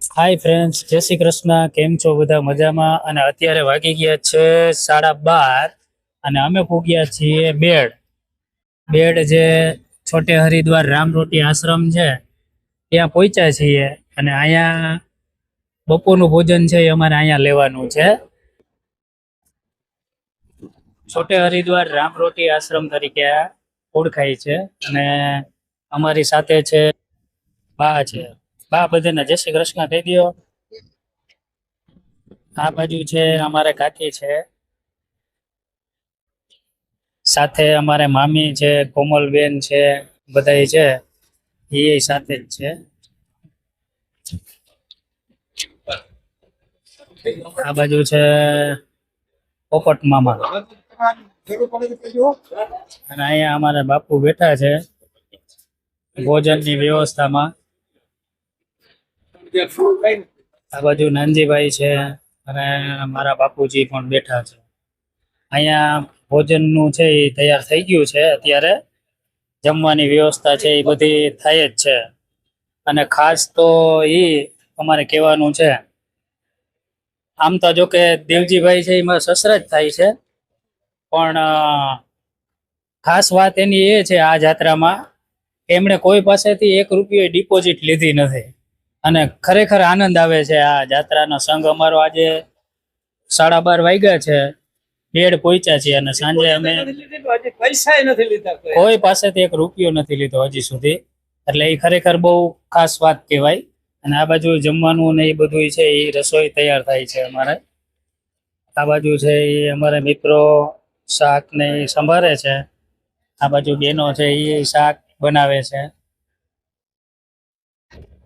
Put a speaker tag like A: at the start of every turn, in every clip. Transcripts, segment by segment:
A: Hi friends, જય શ્રી કૃષ્ણ. કેમ છો બધા? મજામાં? અને અત્યારે વાગી ગયા છે 12:30 અને અમે પૂગ્યા છીએ બેડ. જે છોટે હરિદ્વાર રામરોટી આશ્રમ છે ત્યાં પહોંચ્યા છીએ. અને અહીંયા બપોરનું ભોજન છે એ અમારે અહીંયા લેવાનું છે. છોટે હરિદ્વાર રામરોટી આશ્રમ તરીકે ઓળખાય છે. અને અમારી સાથે છે બા છે. બા, બધાને જય શ્રી કૃષ્ણ કહી દો. આ બાજુ છે અમારે કાકી છે, સાથે અમારે મામી છે, કોમલબેન છે, બધાય છે એ સાથે જ છે. આ બાજુ છે પોપટ મામા. અને અહીંયા અમારા બાપુ બેઠા છે ભોજનની વ્યવસ્થામાં. આ બાજુ નાનજીભાઈ છે અને મારા બાપુજી પણ બેઠા છે. અહીંયા ભોજનનું છે એ તૈયાર થઈ ગયું છે. અત્યારે જમવાની વ્યવસ્થા છે એ બધી થાય જ છે. અને ખાસ તો એ અમારે કહેવાનું છે, આમ તો જો કે દેવજીભાઈ છે એમાં સસરા જ થાય છે, પણ ખાસ વાત એની એ છે આ જાત્રામાં એમણે કોઈ પાસેથી 1 રૂપિયો ડિપોઝિટ લીધી નથી. અને ખરેખર આનંદ આવે છે આ જાત્રાનો સંઘ અમારો. આજે 12:30 વાગ્યા છે, બેડ પહોંચ્યા છીએ અને સાંજે અમે પૈસા નથી લીધા, કોઈ પાસેથી 1 રૂપિયો નથી લીધો હજી સુધી. એટલે એ ખરેખર બહુ ખાસ વાત કહેવાય. અને આ બાજુ જમવાનું ને એ બધું છે એ રસોઈ તૈયાર થાય છે અમારે. આ બાજુ છે એ અમારા મિત્રો શાક ને એ સંભાળે છે. આ બાજુ બેનો છે એ શાક બનાવે છે.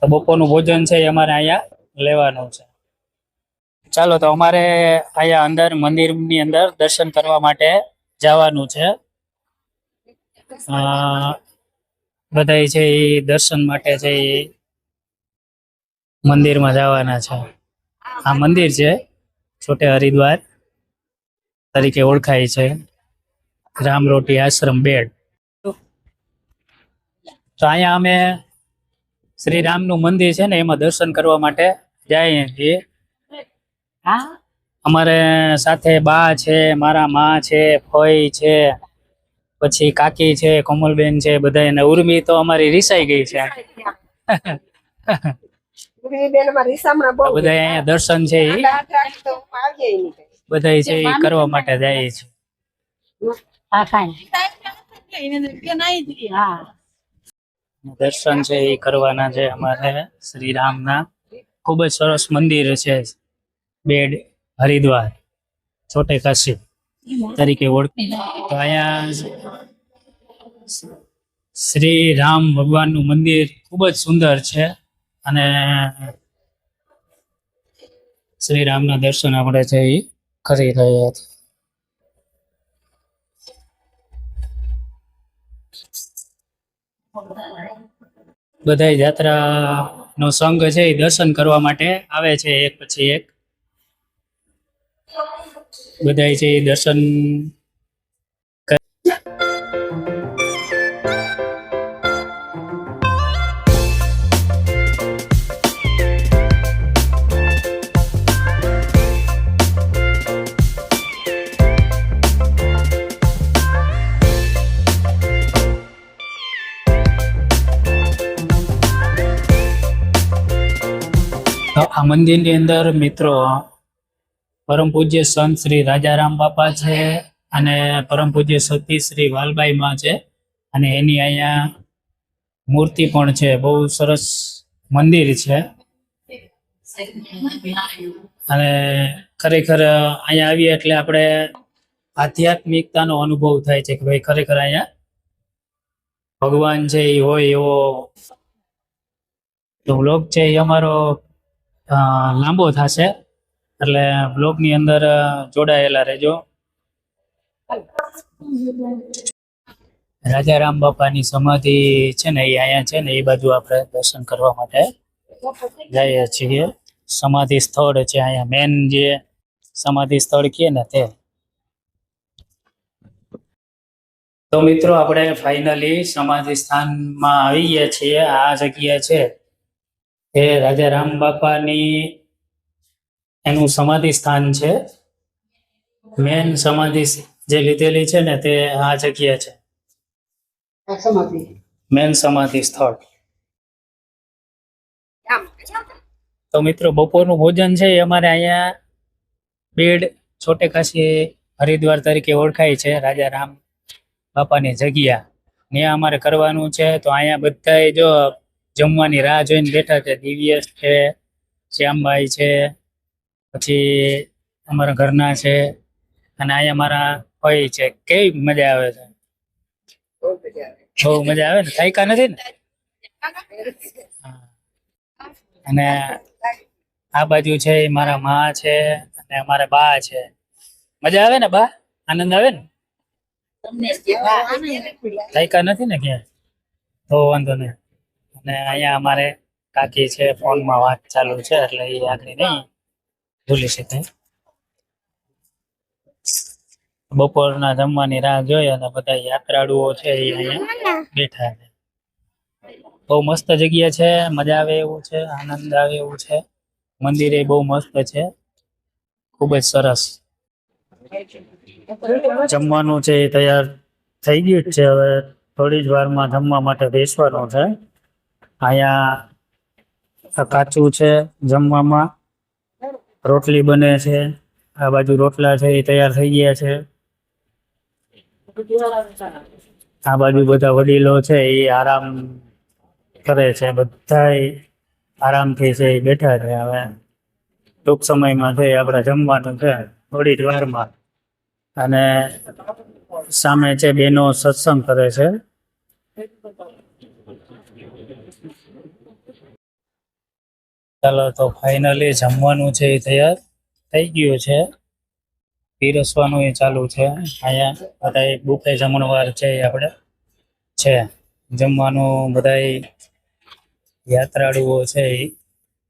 A: તો બપોરનું ભોજન છે એ અમારે અહીંયા લેવાનું છે. ચાલો, તો અમારે અહીંયા અંદર મંદિરની અંદર દર્શન કરવા માટે જવાનું છે. બધાય છે એ દર્શન માટે છે એ મંદિરમાં જવાના છે. આ મંદિર છે છોટે હરિદ્વાર તરીકે ઓળખાય છે, રામરોટી આશ્રમ બેડ. તો અહીંયા અમે શ્રી રામનું મંદિર છે ને એમાં દર્શન કરવા માટે જઈએ છીએ. અમારે સાથે બા છે, મારા માં છે, ફઈ છે, પછી કાકી છે, કોમલબેન છે, બધા. એને ઉર્મી તો અમારી રીસાઈ ગઈ છે. બધા અહીંયા દર્શન છે બધા છે એ કરવા માટે જાય છે. દર્શન છે એ કરવાના છે અમારે શ્રી રામના. ખૂબ જ સરસ મંદિર છે બેડ હરિદ્વાર છોટે કાશી તરીકે ઓળખાય. તો અહીંયા શ્રી રામ ભગવાનનું મંદિર ખૂબ જ સુંદર છે. અને શ્રી રામના દર્શન આપણે છે એ કરી રહ્યા છીએ. બધા યાત્રા નો સંઘ છે એ દર્શન કરવા માટે આવે છે એક પછી એક. બધા છે એ દર્શન આ મંદિરની અંદર મિત્રો પરમ પૂજ્ય સંત શ્રી રાજારામ બાપા છે અને પરમ પૂજ્ય સતી શ્રી વાલબાઈ માં છે. અને એની અહીંયા મૂર્તિ પણ છે. બહુ સરસ મંદિર છે. અને ખરેખર અહીંયા આવીએ એટલે આપણે આધ્યાત્મિકતાનો અનુભવ થાય છે કે ભાઈ ખરેખર અહીંયા ભગવાન છે એ હોય એવો. તો વ્લોગ છે એ અમારો લાંબો થશે, એટલે બ્લોગની અંદર જોડાયેલા રહેજો. રાજારામ બાપાની સમાધિ છે ને એ અહીંયા છે ને એ બાજુ આપણે દર્શન કરવા માટે જઈએ છીએ. સમાધિ સ્થળ છે અહીંયા, મેન જે સમાધિ સ્થળ કહે ને તે. તો મિત્રો આપણે ફાઇનલી સમાધિ સ્થાનમાં આવી ગયા છીએ. આ જગ્યા છે એ રાજા રામ બાપાની એનું સમાધિ સ્થાન છે. મેન સમાધિ જે લીધેલી છે ને તે આ જગ્યા છે, મેન સમાધિ સ્થળ. તો મિત્રો બપોરનું ભોજન છે એ અમારે અહીંયા બેડ છોટે ખાસી હરિદ્વાર તરીકે ઓળખાય છે, રાજા રામ બાપાની જગ્યા. ત્યાં અમારે કરવાનું છે. તો અહીંયા બધાય જો જમવાની રાહ જોઈને બેઠા છે. દિવ્યેશ છે, શ્યામભાઈ છે, પછી અમારા ઘરના છે, અને અહીંયા મારા ભાઈ છે. કેવી મજા આવે છે? બહુ મજા આવે ને? થાયકા નથી ને? હા. અને આ બાજુ છે એ મારા માં છે અને અમારા બા છે. મજા આવે ને બા? આનંદ આવે ને? થાયકા નથી ને ક્યાં? તો વાંધો નહીં. અને અહીંયા અમારે કાકી છે, ફોનમાં વાત ચાલુ છે એટલે એ આગળ નહીં ભૂલી શકાય. બપોરના જમવાની રાહ જોઈ અને બધા યાત્રાળુઓ છે એ અહીંયા બેઠા છે. બહુ મસ્ત જગ્યા છે, મજા આવે એવું છે, આનંદ આવે એવું છે. મંદિર એ બહુ મસ્ત છે, ખૂબ જ સરસ. જમવાનું છે એ તૈયાર થઈ ગયું જ છે. હવે થોડી જ વારમાં જમવા માટે બેસવાનું છે. અહીંયા કાચું છે, જમવામાં રોટલી બને છે. આ બાજુ રોટલા છે એ તૈયાર થઈ ગયા છે. આ બાજુ બધા વડીલો છે એ આરામ કરે છે. બધા આરામથી છે એ બેઠા છે. હવે ટૂંક સમયમાં છે આપણે જમવાનું છે, થોડી જ વારમાં. અને સામે છે બેનો સત્સંગ કરે છે. ચાલો તો ફાઇનલી જમવાનું છે એ તૈયાર થઈ ગયું છે. પીરસવાનું એ ચાલુ છે. અહીંયા બધા બુફે જમણવાર છે એ આપણે છે. જમવાનું બધા યાત્રાળુઓ છે એ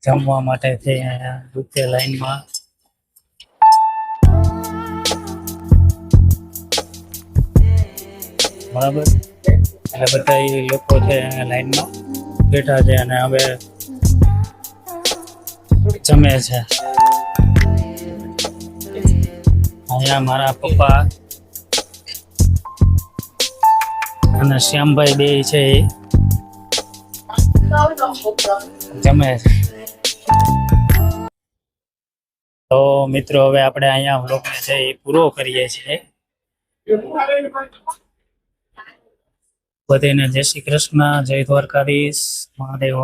A: જમવા માટે છે અહીંયા બુફે લાઈનમાં. બરાબર, એટલે બધા લોકો છે લાઈનમાં બેઠા છે અને હવે જમે છે. અહીંયા મારા પપ્પા અને શ્યામભાઈ બે છે એ જમે છે. તો મિત્રો હવે આપણે અહીંયા વ્લોગને છે એ પૂરો કરીએ છીએ. બધાને જય શ્રી કૃષ્ણ, જય દ્વારકાધીશ, મહાદેવ.